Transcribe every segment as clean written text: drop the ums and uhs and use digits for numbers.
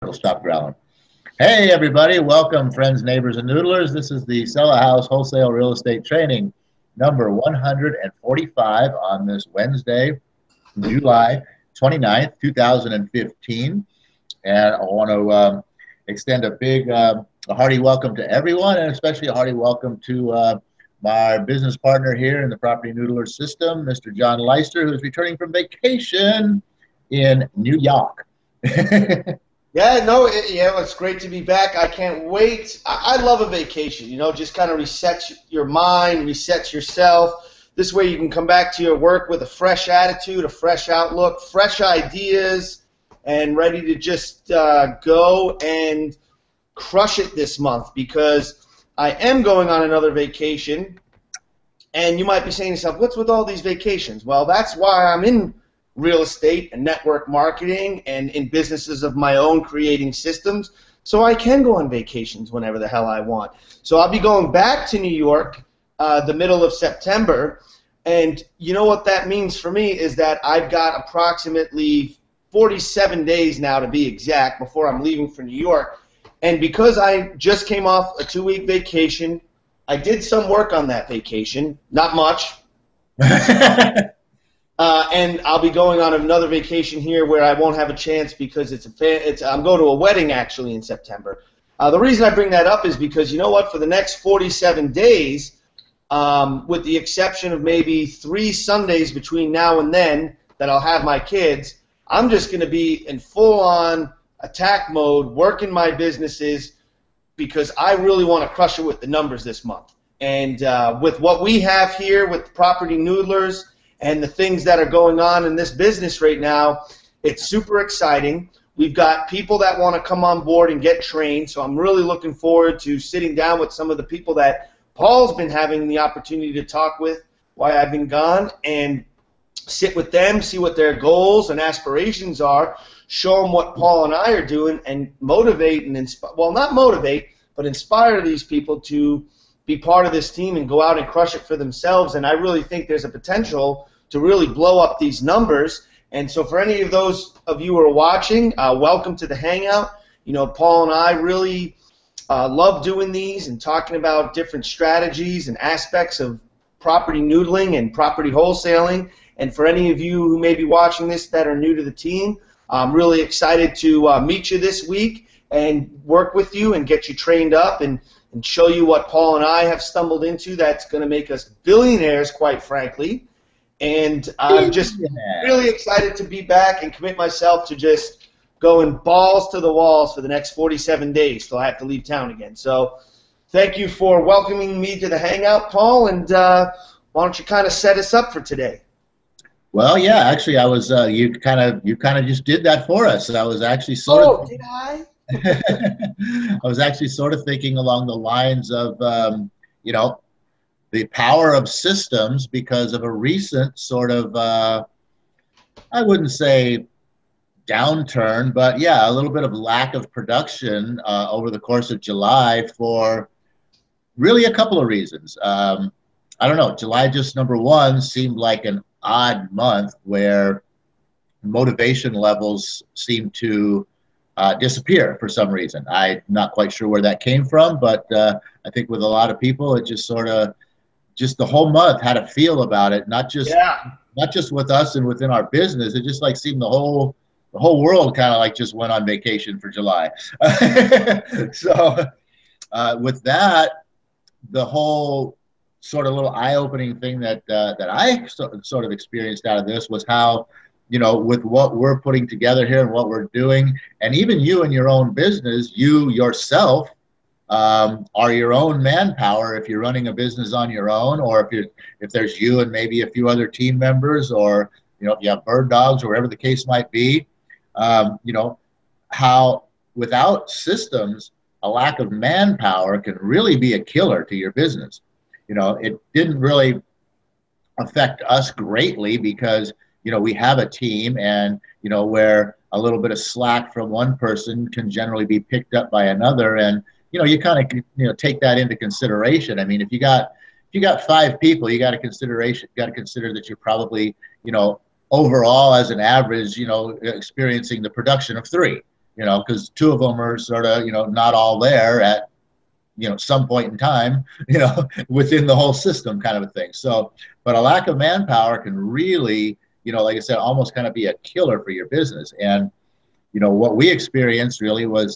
It'll stop growling. Hey, everybody. Welcome, friends, neighbors, and noodlers. This is the Sel-A-House-Wholesale real estate training number 145 on this Wednesday, July 29th, 2015. And I want to extend a big, a hearty welcome to everyone, and especially a hearty welcome to my business partner here in the PropertyNoodler system, Mr. John Leister, who's returning from vacation in New York. It's great to be back. I can't wait. I love a vacation, just kind of resets your mind, resets yourself. This way you can come back to your work with a fresh attitude, a fresh outlook, fresh ideas, and ready to just go and crush it this month, because I am going on another vacation. And you might be saying to yourself, what's with all these vacations? Well, that's why I'm in real estate and network marketing and in businesses of my own, creating systems, so I can go on vacations whenever the hell I want. So I'll be going back to New York the middle of September, and you know what that means for me is that I've got approximately 47 days now, to be exact, before I'm leaving for New York. And because I just came off a 2-week vacation, I did some work on that vacation, not much. And I'll be going on another vacation here where I won't have a chance, because I'm going to a wedding actually in September. The reason I bring that up is because, you know what, for the next 47 days, with the exception of maybe 3 Sundays between now and then that I'll have my kids, I'm just going to be in full-on attack mode, working my businesses, because I really want to crush it with the numbers this month. And with what we have here with PropertyNoodlers and the things that are going on in this business right now, it's super exciting. We've got people that want to come on board and get trained, so I'm really looking forward to sitting down with some of the people that Paul's been having the opportunity to talk with while I've been gone, and sit with them, see what their goals and aspirations are, show them what Paul and I are doing, and motivate and inspire, well, not motivate, but inspire these people to be part of this team and go out and crush it for themselves. And I really think there's a potential to really blow up these numbers. And so for any of those of you who are watching, welcome to the Hangout. Paul and I really love doing these and talking about different strategies and aspects of property noodling and property wholesaling. And for any of you who may be watching this that are new to the team, I'm really excited to meet you this week and work with you and get you trained up and show you what Paul and I have stumbled into that's going to make us billionaires, quite frankly. And I'm just really excited to be back and commit myself to just going balls to the walls for the next 47 days till I have to leave town again. So thank you for welcoming me to the Hangout, Paul, and why don't you kind of set us up for today? Well, yeah, actually, I was you kind of just did that for us. I was actually did I? I was actually sort of thinking along the lines of, the power of systems, because of a recent sort of, I wouldn't say downturn, but yeah, a little bit of lack of production over the course of July for really a couple of reasons. I don't know, July just number one seemed like an odd month where motivation levels seemed to disappear for some reason. I'm not quite sure where that came from, but I think with a lot of people, it just sort of, just the whole month had a feel about it. Not just with us and within our business. It just like seemed the whole world kind of like just went on vacation for July. So with that, the whole sort of little eye-opening thing that I sort of experienced out of this was how, with what we're putting together here and what we're doing, and even you in your own business, you yourself are your own manpower if you're running a business on your own, or if there's you and maybe a few other team members, or if you have bird dogs or whatever the case might be, how without systems, a lack of manpower can really be a killer to your business. It didn't really affect us greatly because we have a team, and where a little bit of slack from one person can generally be picked up by another, and you kind of take that into consideration. I mean, if you got 5 people, you got to consider that you're probably overall as an average experiencing the production of 3. because two of them are sort of, not all there at, some point in time, within the whole system kind of a thing. So, but a lack of manpower can really, like I said, almost kind of be a killer for your business. And, what we experienced really was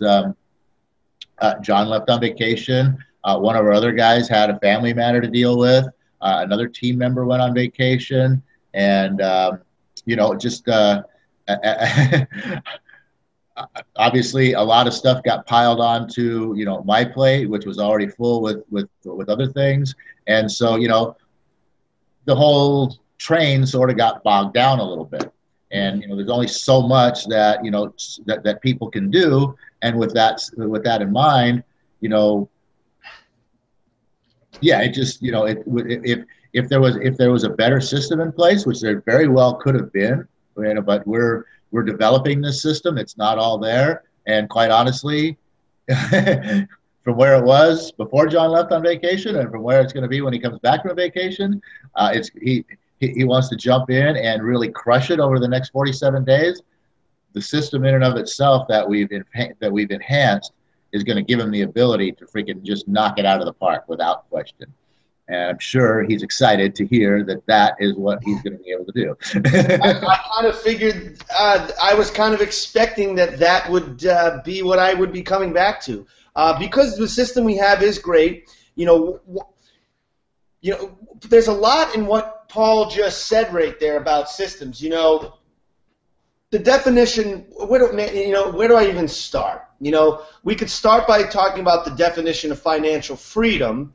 John left on vacation. One of our other guys had a family matter to deal with. Another team member went on vacation. And, just obviously a lot of stuff got piled onto, my plate, which was already full with other things. And so, the whole train sort of got bogged down a little bit. And, there's only so much that, that people can do. And with that in mind, yeah, it just, if there was a better system in place, which there very well could have been, but we're developing this system. It's not all there. And quite honestly, from where it was before John left on vacation and from where it's going to be when he comes back from vacation, he wants to jump in and really crush it over the next 47 days. The system in and of itself that we've enhanced is going to give him the ability to freaking just knock it out of the park without question. And I'm sure he's excited to hear that is what he's going to be able to do. I kind of figured, I was kind of expecting that would be what I would be coming back to. Because the system we have is great, there's a lot in what Paul just said right there about systems. The definition, where do I even start? We could start by talking about the definition of financial freedom.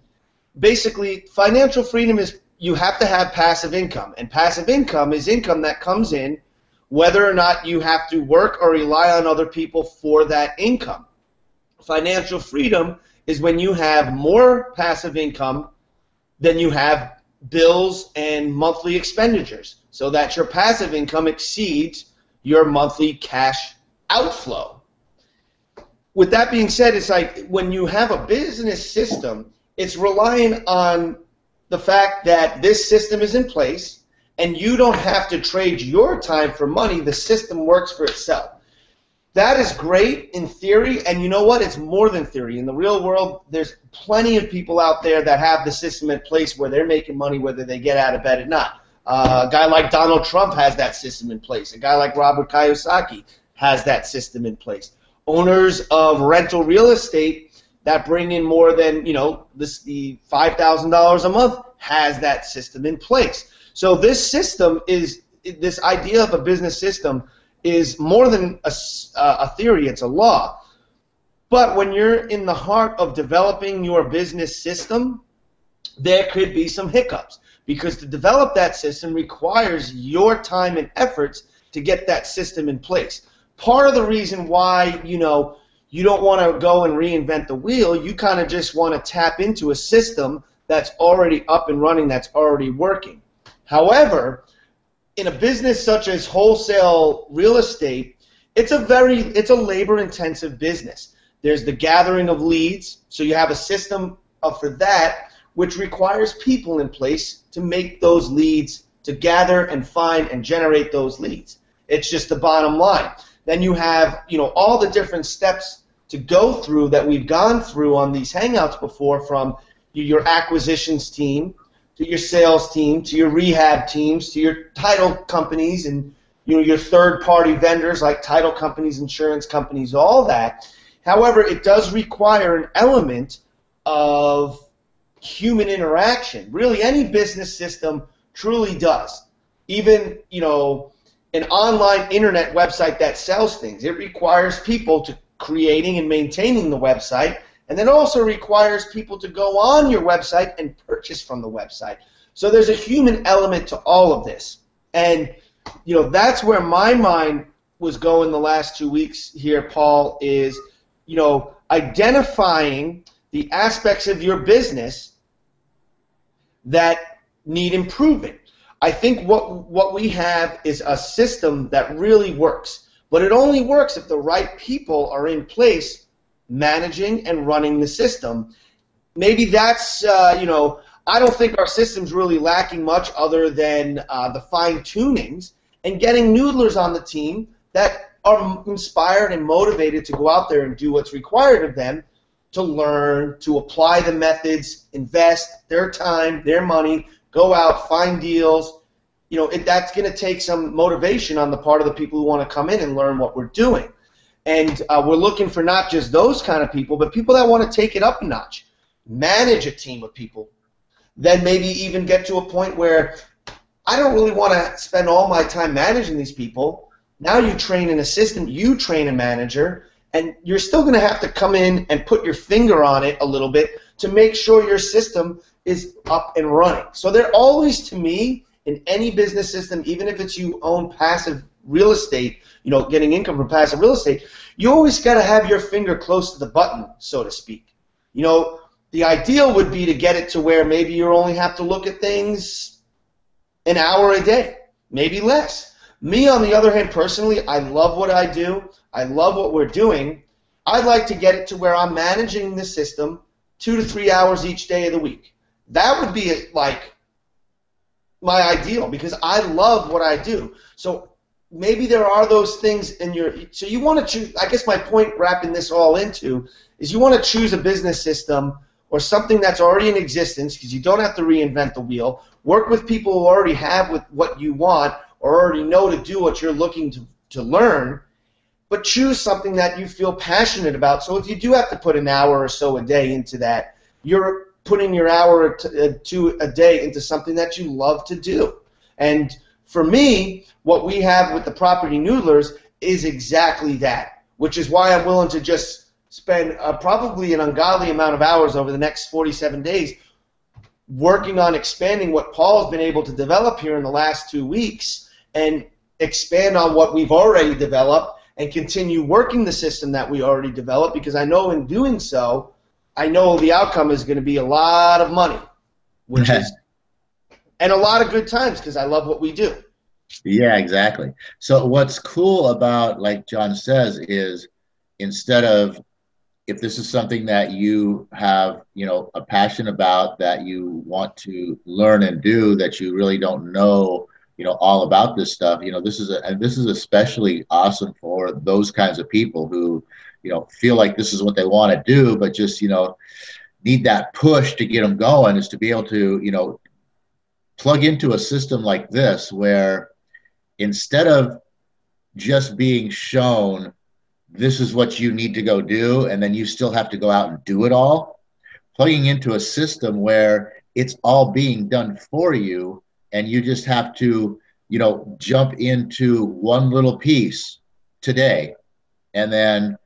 Basically, financial freedom is you have to have passive income, and passive income is income that comes in whether or not you have to work or rely on other people for that income. Financial freedom is when you have more passive income than you have bills and monthly expenditures, so that your passive income exceeds your monthly cash outflow. With that being said, it's like when you have a business system, it's relying on the fact that this system is in place and you don't have to trade your time for money. The system works for itself. That is great in theory, and you know what? It's more than theory. In the real world, there's plenty of people out there that have the system in place where they're making money whether they get out of bed or not. A guy like Donald Trump has that system in place. A guy like Robert Kiyosaki has that system in place. Owners of rental real estate that bring in more than, the $5,000 a month has that system in place. So this system this idea of a business system is more than a theory, it's a law. But when you're in the heart of developing your business system, there could be some hiccups, because to develop that system requires your time and efforts to get that system in place. Part of the reason why, you don't want to go and reinvent the wheel, you kind of just want to tap into a system that's already up and running, that's already working. However, in a business such as wholesale real estate, it's a labor-intensive business. There's the gathering of leads, so you have a system for that, which requires people in place to make those leads, to gather and find and generate those leads. It's just the bottom line. Then you have, all the different steps to go through that we've gone through on these Hangouts before, from your acquisitions team to your sales team to your rehab teams to your title companies and your third-party vendors like title companies, insurance companies, all that. However, it does require an element of human interaction. Really, any business system truly does. Even, an online internet website that sells things, it requires people to creating and maintaining the website, and then also requires people to go on your website and purchase from the website. So there's a human element to all of this. And that's where my mind was going the last 2 weeks here, Paul, is identifying the aspects of your business that need improvement. I think what we have is a system that really works, but it only works if the right people are in place managing and running the system. Maybe that's, I don't think our system's really lacking much other than the fine-tunings and getting noodlers on the team that are inspired and motivated to go out there and do what's required of them to learn, to apply the methods, invest their time, their money, go out, find deals. You know, that's going to take some motivation on the part of the people who want to come in and learn what we're doing. And we're looking for not just those kind of people, but people that want to take it up a notch, manage a team of people, then maybe even get to a point where I don't really want to spend all my time managing these people. Now you train an assistant, you train a manager, and you're still going to have to come in and put your finger on it a little bit to make sure your system is up and running. So they're always, to me, in any business system, even if it's you own passive real estate, you know, getting income from passive real estate, you always got to have your finger close to the button, so to speak. You know, the ideal would be to get it to where maybe you only have to look at things an hour a day, maybe less. Me, on the other hand, personally, I love what I do. I love what we're doing. I'd like to get it to where I'm managing the system 2 to 3 hours each day of the week. That would be like my ideal, because I love what I do. So maybe there are those things in your, so you want to choose, I guess my point wrapping this all into is you want to choose a business system or something that's already in existence, because you don't have to reinvent the wheel. Work with people who already have with what you want or already know to do what you're looking to learn, but choose something that you feel passionate about. So if you do have to put an hour or so a day into that, you're putting your hour or two a day into something that you love to do. And for me, what we have with the Property Noodlers is exactly that, which is why I'm willing to just spend probably an ungodly amount of hours over the next 47 days working on expanding what Paul's been able to develop here in the last 2 weeks and expand on what we've already developed and continue working the system that we already developed, because I know in doing so, I know the outcome is going to be a lot of money, which is, and a lot of good times, because I love what we do. Yeah, exactly. So what's cool about, like John says, is instead of, if this is something that you have, you know, a passion about, that you want to learn and do, that you really don't know, you know, all about this stuff, you know, this is especially awesome for those kinds of people who, you know, feel like this is what they want to do, but just, you know, need that push to get them going, is to be able to, you know, plug into a system like this, where instead of just being shown this is what you need to go do, and then you still have to go out and do it all, plugging into a system where it's all being done for you, and you just have to, you know, jump into one little piece today, and then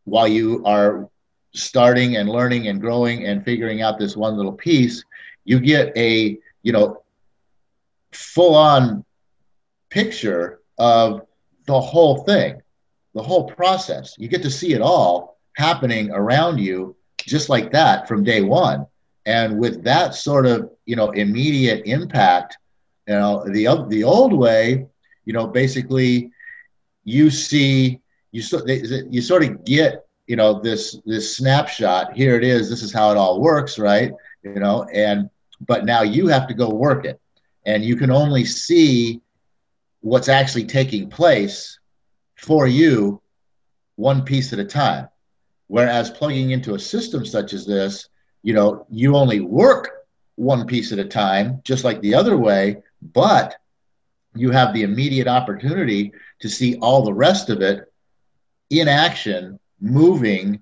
while you are starting and learning and growing and figuring out this one little piece, you get a, you know, full-on picture of the whole thing, the whole process. You get to see it all happening around you just like that from day one. And with that sort of, you know, immediate impact, you know, the old way, you know, basically you see, you sort of get, you know, this snapshot. Here it is. This is how it all works, right? You know, but now you have to go work it, and you can only see what's actually taking place for you one piece at a time. Whereas plugging into a system such as this, you know, you only work one piece at a time, just like the other way, but you have the immediate opportunity to see all the rest of it in action, moving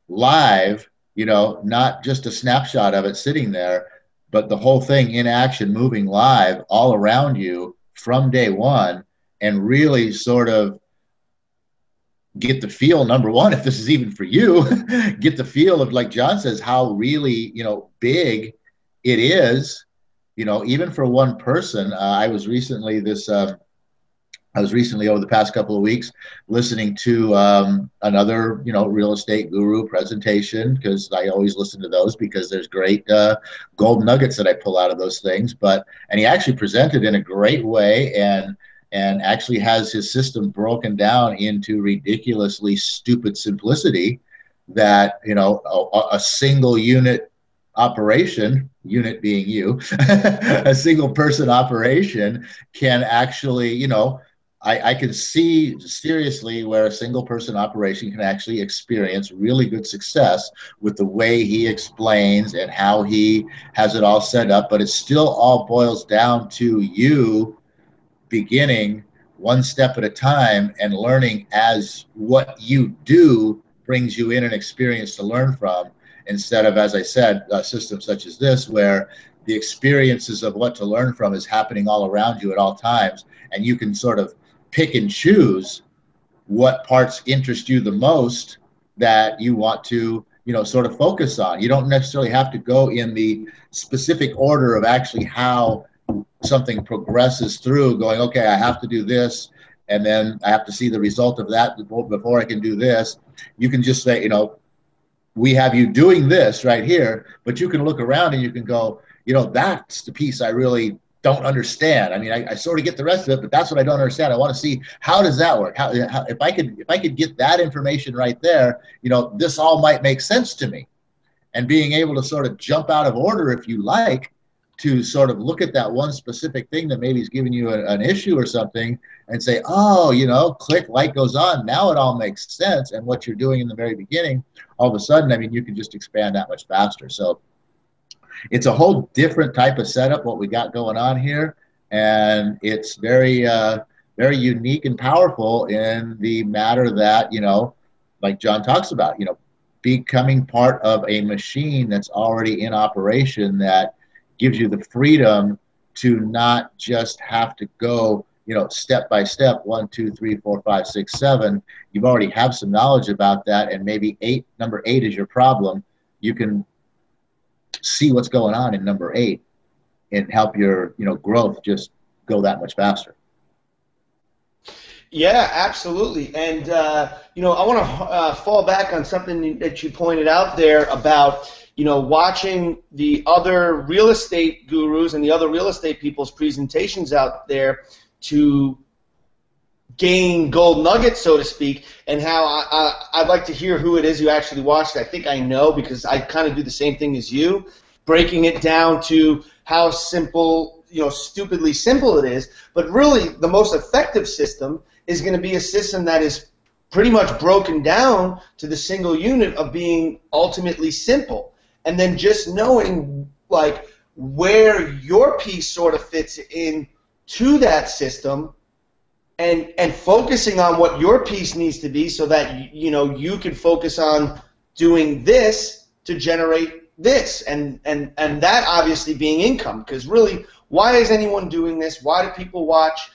live, you know, not just a snapshot of it sitting there, but the whole thing in action, moving live all around you from day one, and really sort of get the feel, number one, if this is even for you, get the feel of, like John says, how really, you know, big it is, you know, even for one person. I was recently over the past couple of weeks listening to another, you know, real estate guru presentation, because I always listen to those because there's great gold nuggets that I pull out of those things. And he actually presented in a great way, and actually has his system broken down into ridiculously stupid simplicity that, you know, a single unit operation, unit being you, a single person operation can actually, you know, I can see seriously where a single person operation can actually experience really good success with the way he explains and how he has it all set up, but it still all boils down to you beginning one step at a time and learning as what you do brings you in an experience to learn from, instead of, as I said, a system such as this where the experiences of what to learn from is happening all around you at all times, and you can sort of pick and choose what parts interest you the most that you want to, sort of focus on. You don't necessarily have to go in the specific order of actually how something progresses through, going, okay, I have to do this, and then I have to see the result of that before I can do this. You can just say, we have you doing this right here, but you can look around and you can go, that's the piece I really don't understand. I mean, I sort of get the rest of it, but that's what I don't understand. I want to see, how does that work? How if I could get that information right there, this all might make sense to me. And being able to sort of jump out of order, if you like, to sort of look at that one specific thing that maybe is giving you an issue or something and say, oh, click, light goes on. Now it all makes sense. And what you're doing in the very beginning, all of a sudden, I mean, you can just expand that much faster. So it's a whole different type of setup, what we got going on here. And it's very, very unique and powerful in the matter that, like John talks about, becoming part of a machine that's already in operation that gives you the freedom to not just have to go, step by step, 1, 2, 3, 4, 5, 6, 7. You've already have some knowledge about that, and maybe number 8 is your problem. You can see what's going on in number 8 and help your, growth just go that much faster. Yeah, absolutely. And, I want to fall back on something that you pointed out there about, watching the other real estate gurus and the other real estate people's presentations out there to gain gold nuggets, so to speak, and how I'd like to hear who it is you actually watched. I think I know, because I kind of do the same thing as you, breaking it down to how simple, stupidly simple it is. But really, the most effective system is going to be a system that is pretty much broken down to the single unit of being ultimately simple. And then just knowing, like, where your piece sort of fits in to that system, and focusing on what your piece needs to be, so that you can focus on doing this to generate this, and that obviously being income. Because really, why is anyone doing this? Why do people watch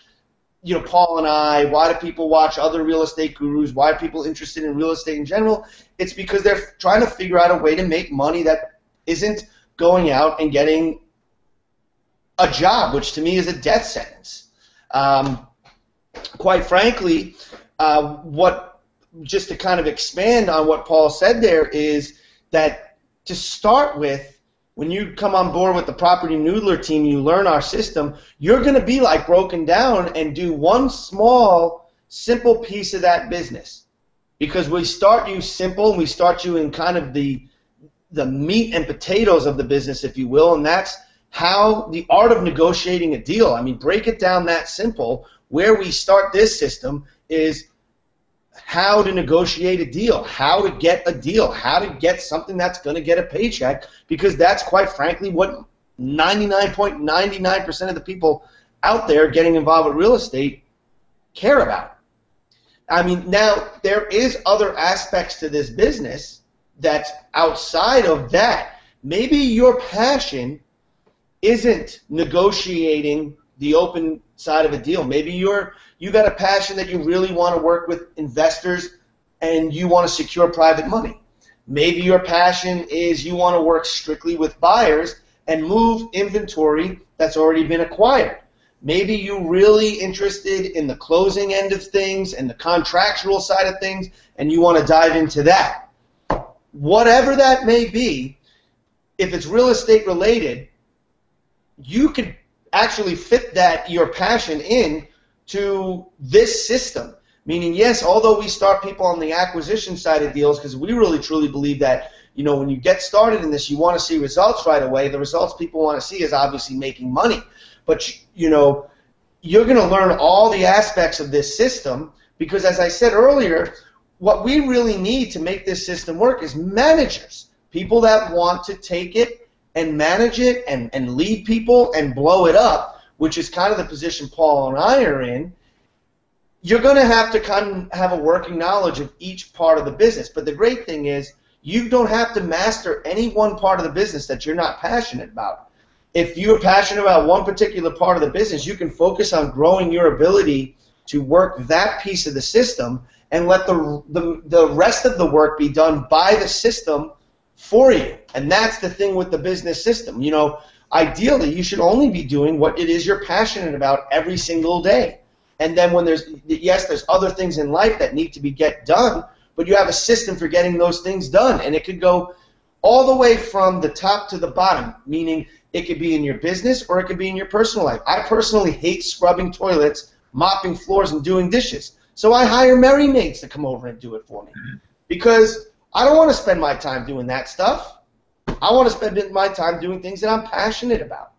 Paul and I? Why do people watch other real estate gurus? Why are people interested in real estate in general? It's because they're trying to figure out a way to make money that isn't going out and getting a job, which to me is a death sentence. Quite frankly, just to kind of expand on what Paul said there, is that to start with, when you come on board with the Property Noodler team, you learn our system, you're going to be like broken down and do one small, simple piece of that business. Because we start you simple, and we start you in kind of the meat and potatoes of the business, if you will, and that's how the art of negotiating a deal. I mean, break it down that simple. Where we start this system is how to negotiate a deal, how to get a deal, how to get something that's going to get a paycheck, because that's, quite frankly, what 99.99% of the people out there getting involved with real estate care about. I mean, now, there is other aspects to this business that's outside of that. Maybe your passion isn't negotiating the open side of a deal. Maybe you got a passion that you really want to work with investors and you want to secure private money. Maybe your passion is you want to work strictly with buyers and move inventory that's already been acquired. Maybe you're really interested in the closing end of things and the contractual side of things, and you want to dive into that. Whatever that may be, if it's real estate related, you could actually fit your passion in to this system. Meaning, yes, although we start people on the acquisition side of deals, because we really truly believe that, when you get started in this, you want to see results right away. The results people want to see is obviously making money. But, you're going to learn all the aspects of this system, because as I said earlier, what we really need to make this system work is managers, people that want to take it and manage it and lead people and blow it up, which is kind of the position Paul and I are in. You're going to have to kind of have a working knowledge of each part of the business. But the great thing is you don't have to master any one part of the business that you're not passionate about. If you're passionate about one particular part of the business, you can focus on growing your ability to work that piece of the system and let the rest of the work be done by the system for you. And that's the thing with the business system. You know, ideally, you should only be doing what it is you're passionate about every single day. And then when there's other things in life that need to be done, but you have a system for getting those things done. And it could go all the way from the top to the bottom, meaning it could be in your business or it could be in your personal life. I personally hate scrubbing toilets, mopping floors, and doing dishes. So I hire Merry Maids to come over and do it for me, because I don't want to spend my time doing that stuff. I want to spend my time doing things that I'm passionate about.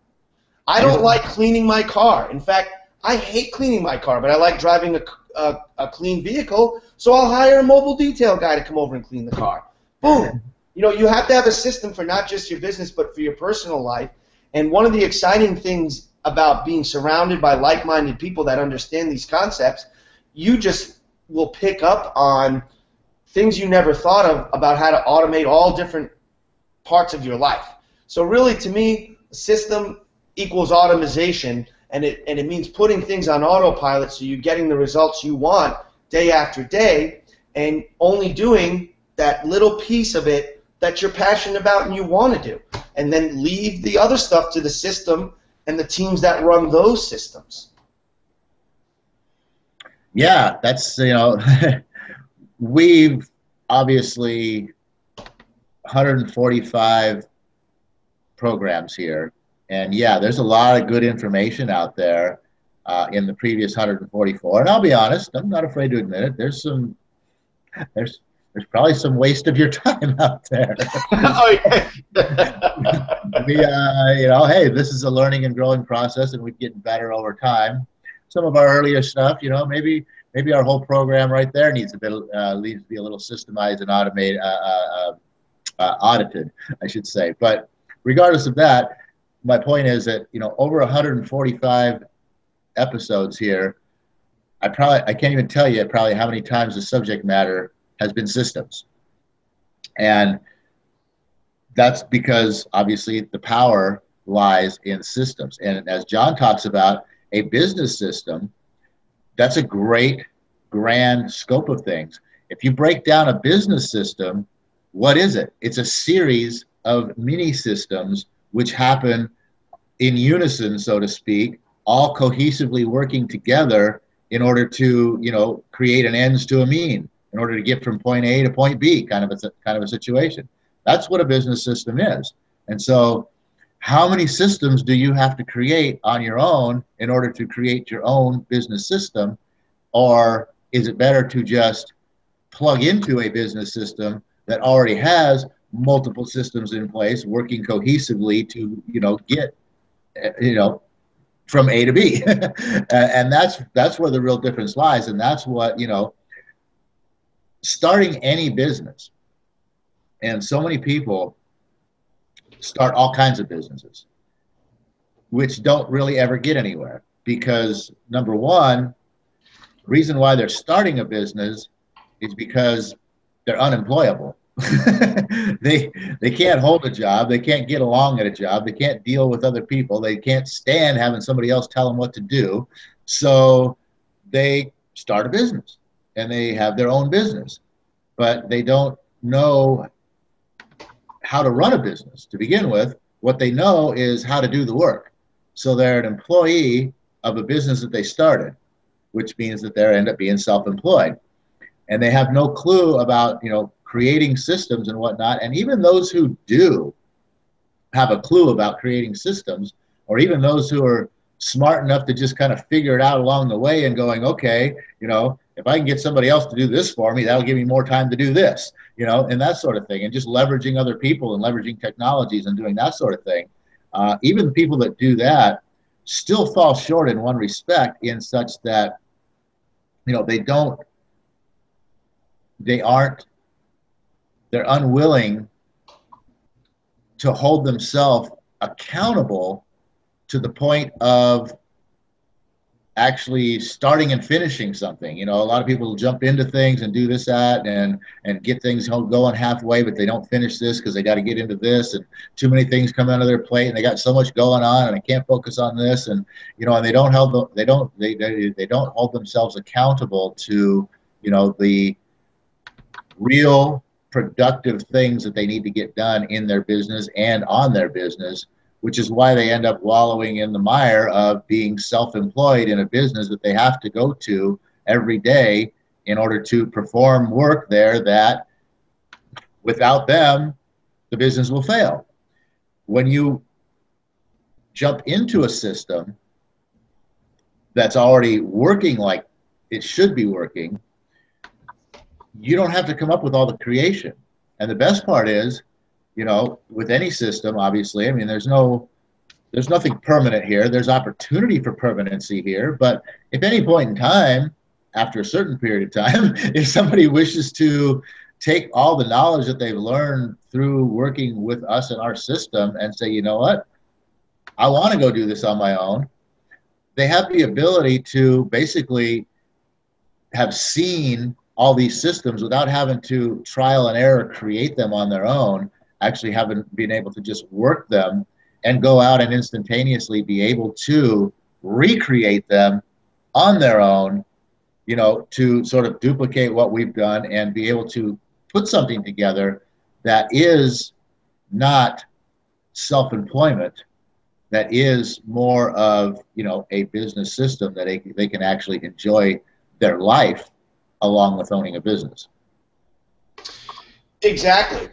I don't like cleaning my car. In fact, I hate cleaning my car, but I like driving a clean vehicle, so I'll hire a mobile detail guy to come over and clean the car. Boom. You know, you have to have a system for not just your business, but for your personal life. And one of the exciting things about being surrounded by like-minded people that understand these concepts, you just will pick up on things you never thought of about how to automate all different parts of your life. So really, to me, system equals automation, and it means putting things on autopilot so you're getting the results you want day after day, and only doing that little piece of it that you're passionate about and you want to do, and then leave the other stuff to the system and the teams that run those systems. Yeah, that's, you know, we've obviously 145 programs here, and yeah, there's a lot of good information out there in the previous 144. And I'll be honest, I'm not afraid to admit it. There's probably some waste of your time out there. Oh, yeah. You know, hey, this is a learning and growing process, and we're getting better over time. Some of our earlier stuff, you know, maybe our whole program right there needs to be a little systemized and audited, I should say. But regardless of that, my point is that, you know, over 145 episodes here, I can't even tell you probably how many times the subject matter has been systems. And that's because obviously the power lies in systems. And as John talks about, a business system, that's a great grand scope of things. If you break down a business system, what is it? It's a series of mini systems which happen in unison, so to speak, all cohesively working together in order to, you know, create an ends to a mean, in order to get from point A to point B, kind of a situation. That's what a business system is. And so how many systems do you have to create on your own in order to create your own business system? Or is it better to just plug into a business system that already has multiple systems in place working cohesively to, you know, get, you know, from A to B? And that's where the real difference lies. And that's what, you know, starting any business, and so many people start all kinds of businesses which don't really ever get anywhere, because number one, the reason why they're starting a business is because they're unemployable. They can't hold a job, they can't get along at a job, they can't deal with other people, they can't stand having somebody else tell them what to do, so they start a business and they have their own business, but they don't know how to run a business to begin with. What they know is how to do the work. So they're an employee of a business that they started, which means that they end up being self-employed. And they have no clue about, you know, creating systems and whatnot. And even those who do have a clue about creating systems, or even those who are smart enough to just kind of figure it out along the way and going, okay, you know, if I can get somebody else to do this for me, that'll give me more time to do this, you know, and that sort of thing. And just leveraging other people and leveraging technologies and doing that sort of thing. Even the people that do that still fall short in one respect, in such that, you know, they're unwilling to hold themselves accountable to the point of actually starting and finishing something. You know, a lot of people jump into things and do this, that, and get things going halfway, but they don't finish this because they got to get into this, and too many things come out of their plate, and they got so much going on, and they can't focus on this, and you know, and they don't hold themselves accountable to, you know, the real productive things that they need to get done in their business and on their business, which is why they end up wallowing in the mire of being self-employed in a business that they have to go to every day in order to perform work there that without them, the business will fail. When you jump into a system that's already working like it should be working, you don't have to come up with all the creation. And the best part is, you know, with any system, obviously, I mean, there's nothing permanent here. There's opportunity for permanency here. But if any point in time, after a certain period of time, if somebody wishes to take all the knowledge that they've learned through working with us in our system and say, you know what, I want to go do this on my own, they have the ability to basically have seen all these systems without having to trial and error create them on their own, actually having been able to just work them and go out and instantaneously be able to recreate them on their own, you know, to sort of duplicate what we've done and be able to put something together that is not self-employment, that is more of, you know, a business system that they can actually enjoy their life along with owning a business. Exactly.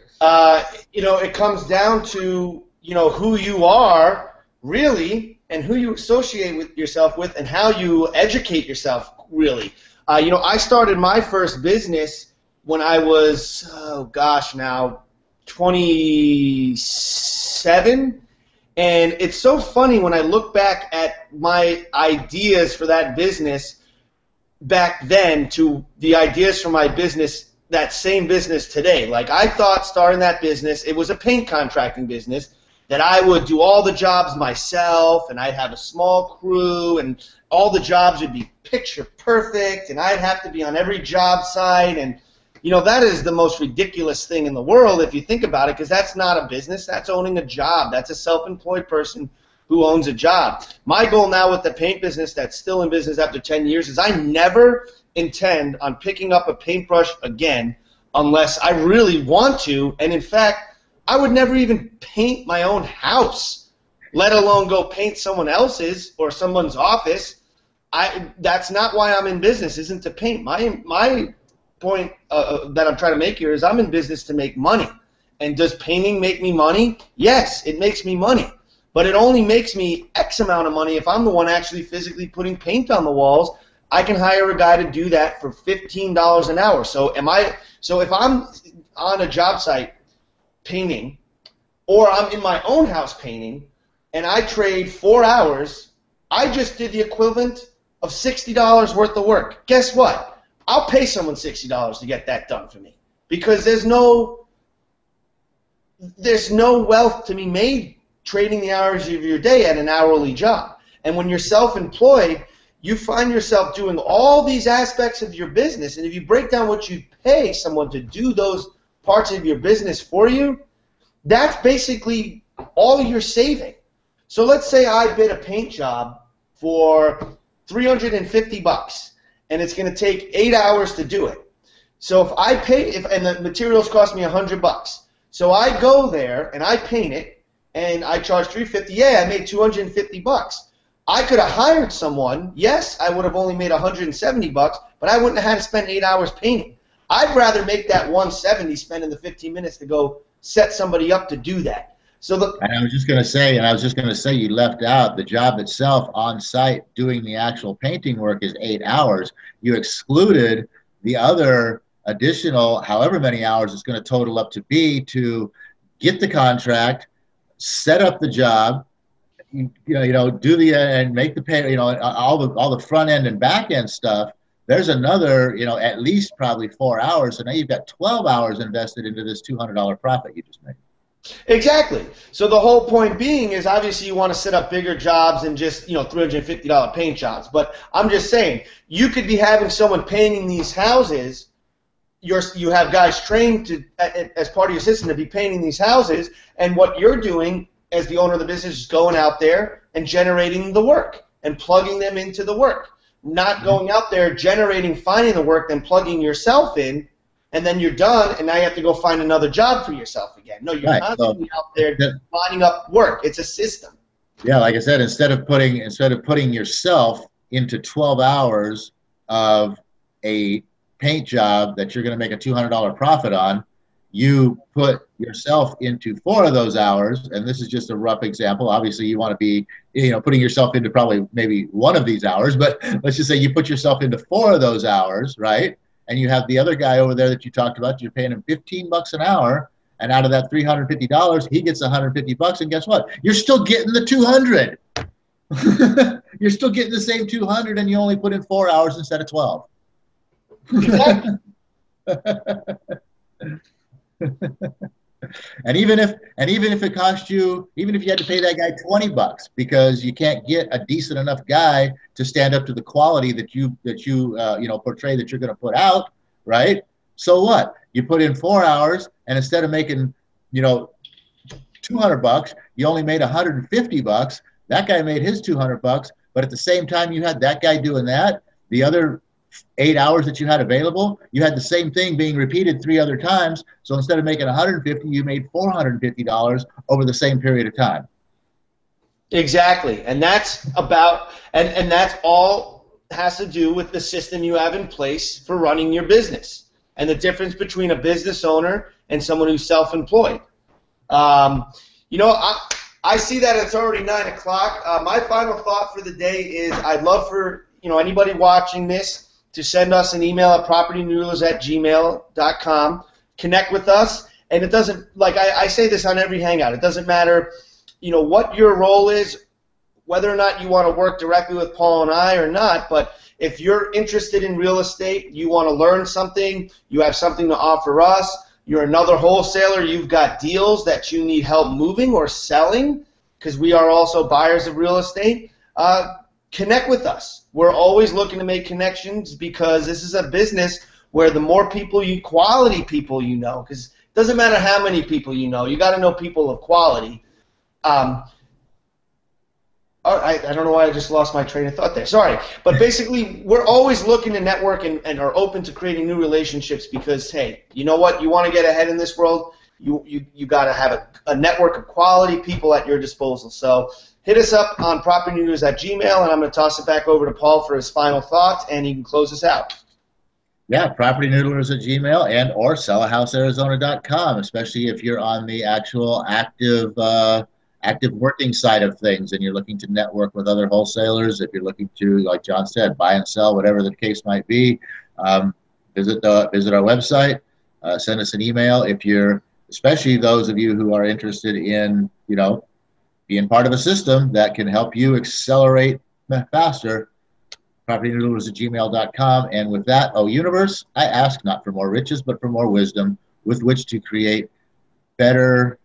You know, it comes down to, you know, who you are really and who you associate with yourself with and how you educate yourself really. You know, I started my first business when I was, oh gosh, now 27. And it's so funny when I look back at my ideas for that business back then to the ideas for my business, that same business today. Like, I thought starting that business, it was a paint contracting business, that I would do all the jobs myself, and I'd have a small crew, and all the jobs would be picture perfect, and I'd have to be on every job site. And, you know, that is the most ridiculous thing in the world if you think about it, because that's not a business. That's owning a job. That's a self-employed person who owns a job. My goal now with the paint business that's still in business after 10 years is I never intend on picking up a paintbrush again unless I really want to. And in fact, I would never even paint my own house, let alone go paint someone else's or someone's office. That's not why I'm in business, isn't to paint. My point that I'm trying to make here is I'm in business to make money. And does painting make me money? Yes, it makes me money. But it only makes me X amount of money if I'm the one actually physically putting paint on the walls. I can hire a guy to do that for $15 an hour. So if I'm on a job site painting, or I'm in my own house painting, and I trade 4 hours, I just did the equivalent of $60 worth of work. Guess what? I'll pay someone $60 to get that done for me, because there's no wealth to be made trading the hours of your day at an hourly job. And when you're self-employed, you find yourself doing all these aspects of your business, and if you break down what you pay someone to do those parts of your business for you, that's basically all you're saving. So let's say I bid a paint job for $350, and it's going to take 8 hours to do it. So if I pay, and the materials cost me $100, so I go there and I paint it, and I charge $350. Yeah, I made $250. I could have hired someone. Yes, I would have only made $170, but I wouldn't have had to spend 8 hours painting. I'd rather make that $170, spending the 15 minutes to go set somebody up to do that. So and I was just going to say, you left out the job itself on site doing the actual painting work is 8 hours. You excluded the other additional however many hours it's going to total up to be to get the contract, set up the job, do the and make the pay, all the front end and back end stuff. There's another, at least probably 4 hours. So now you've got 12 hours invested into this $200 profit you just made. Exactly. So the whole point being is obviously you want to set up bigger jobs than just, $350 paint jobs. But I'm just saying, you could be having someone painting these houses. You have guys trained to, as part of your system, to be painting these houses, and what you're doing as the owner of the business is going out there and generating the work and plugging them into the work. Not going out there, generating, finding the work, then plugging yourself in, and then you're done, and now you have to go find another job for yourself again. No, you're constantly out there lining up work. It's a system. Yeah, like I said, instead of putting yourself into 12 hours of a paint job that you're going to make a $200 profit on, you put yourself into 4 of those hours, and this is just a rough example. Obviously, you want to be, putting yourself into probably maybe 1 of these hours, but let's just say you put yourself into 4 of those hours, right? And you have the other guy over there that you talked about, you're paying him $15 an hour, and out of that $350, he gets $150, and guess what? You're still getting the 200. You're still getting the same 200, and you only put in 4 hours instead of 12. Exactly. And even if it cost you, even if you had to pay that guy $20 because you can't get a decent enough guy to stand up to the quality that you portray that you're going to put out, right? So what? You put in 4 hours, and instead of making $200, you only made $150. That guy made his $200, but at the same time you had that guy doing that, the other 8 hours that you had available, you had the same thing being repeated 3 other times. So instead of making $150, you made $450 over the same period of time. Exactly, and that's about, and that's all has to do with the system you have in place for running your business, and the difference between a business owner and someone who's self-employed. I see that it's already 9 o'clock. My final thought for the day is I'd love for anybody watching this to send us an email at propertynoodlers@gmail.com. Connect with us, and it doesn't, like I say this on every hangout, it doesn't matter what your role is, whether or not you want to work directly with Paul and I or not, but if you're interested in real estate, you want to learn something, you have something to offer us, you're another wholesaler, you've got deals that you need help moving or selling, because we are also buyers of real estate, connect with us. We're always looking to make connections because this is a business where the more people quality people because it doesn't matter how many people you got to know people of quality. I don't know why I just lost my train of thought there. Sorry. But basically, we're always looking to network and are open to creating new relationships because, hey, you know what? You want to get ahead in this world, you got to have a network of quality people at your disposal. So hit us up on propertynoodlers@gmail, and I'm going to toss it back over to Paul for his final thoughts, and he can close us out. Yeah, propertynoodlers@gmail and or Sel-A-House-Arizona.com, especially if you're on the actual active working side of things and you're looking to network with other wholesalers. If you're looking to, like John said, buy and sell, whatever the case might be, visit our website, send us an email. If you're, especially those of you who are interested in, being part of a system that can help you accelerate faster, propertynoodlers@gmail.com. And with that, O universe, I ask not for more riches, but for more wisdom with which to create better,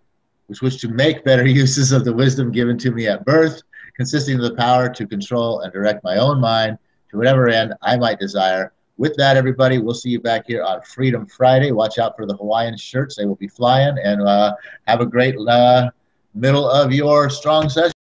with which to make better uses of the wisdom given to me at birth, consisting of the power to control and direct my own mind to whatever end I might desire. With that, everybody, we'll see you back here on Freedom Friday. Watch out for the Hawaiian shirts. They will be flying. And have a great middle of your strong session.